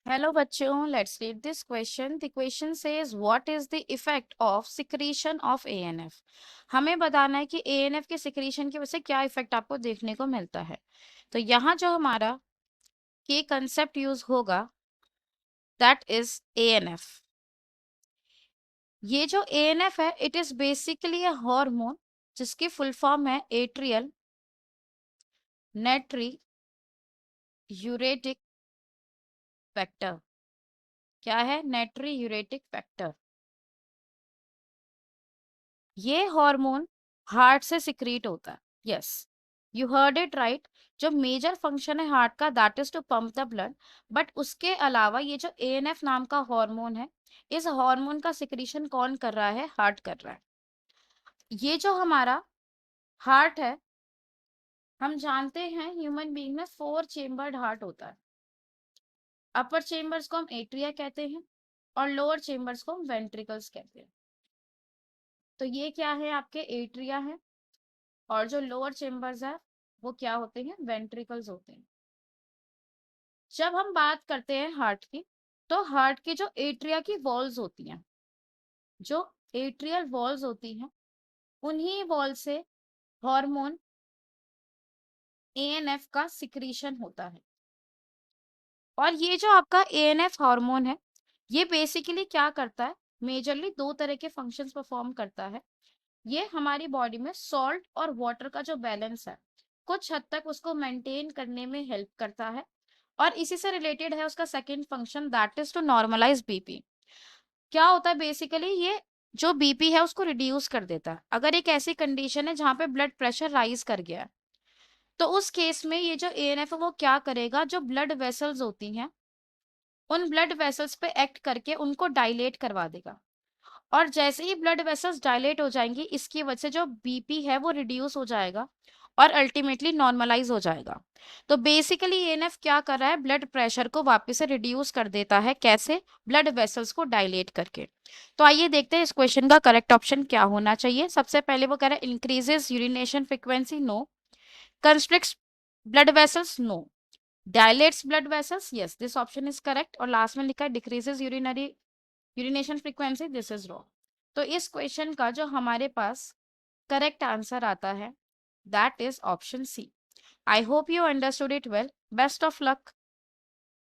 Hello बच्चों, let's read this question. The question says what is the effect of secretion of ANF? हमें बताना है कि ANF के secretion की वजह से क्या इफेक्ट आपको देखने को मिलता है। तो यहाँ जो हमारा के कंसेप्ट यूज होगा that is ANF. ये जो ANF है it is basically a hormone जिसकी फुल फॉर्म है एट्रियल नेट्री यूरेटिक फैक्टर। क्या है? Natriuretic factor. ये हार्मोन हार्ट से सिक्रीट होता है। Yes, you heard it right. जो मेजर फंक्शन है हार्ट का that is to pump the blood, but उसके अलावा ये जो एएनएफ नाम का हार्मोन है, इस हार्मोन का सिक्रीशन कौन कर रहा है? हार्ट कर रहा है। ये जो हमारा हार्ट है, हम जानते हैं ह्यूमन बीइंग में 4 चेम्बर्ड हार्ट होता है। अपर चेम्बर्स को हम एट्रिया कहते हैं और लोअर चेम्बर्स को हम वेंट्रिकल्स कहते हैं। तो ये क्या है? आपके एट्रिया है और जो लोअर चेम्बर्स है वो क्या होते हैं? वेंट्रिकल्स होते हैं। जब हम बात करते हैं हार्ट की, तो हार्ट की जो एट्रिया की वॉल्स होती हैं, जो एट्रियल वॉल्स होती हैं, उन्हीं वॉल से हार्मोन एएनएफ का सिक्रीशन होता है। और ये जो आपका एएनएफ हार्मोन है, ये बेसिकली क्या करता है? मेजरली 2 तरह के फंक्शंस परफॉर्म करता है। ये हमारी बॉडी में सॉल्ट और वाटर का जो बैलेंस है, कुछ हद तक उसको मेंटेन करने में हेल्प करता है। और इसी से रिलेटेड है उसका second function that is to normalize BP. क्या होता है बेसिकली? ये जो बीपी है उसको रिड्यूस कर देता है। अगर एक ऐसी कंडीशन है जहां पे ब्लड प्रेशर राइज कर गया है, तो उस केस में ये जो एएनएफ है वो क्या करेगा? जो ब्लड वेसल्स होती हैं, उन ब्लड वेसल्स पे एक्ट करके उनको डायलेट करवा देगा। और जैसे ही ब्लड वेसल्स डायलेट हो जाएंगी, इसकी वजह से जो बीपी है वो रिड्यूस हो जाएगा और अल्टीमेटली नॉर्मलाइज हो जाएगा। तो बेसिकली एएनएफ क्या कर रहा है? ब्लड प्रेशर को वापस से रिड्यूस कर देता है। कैसे? ब्लड वेसल्स को डायलेट करके। तो आइए देखते हैं इस क्वेश्चन का करेक्ट ऑप्शन क्या होना चाहिए। सबसे पहले वो कह रहा है increases urination frequency, no. Constricts blood vessels, no. Dilates blood vessels, yes, this option is correct. और लास्ट में लिखा है decreases urination frequency, this is wrong. तो इस क्वेश्चन का जो हमारे पास करेक्ट आंसर आता है that is option C. I hope you understood it well. Best of luck.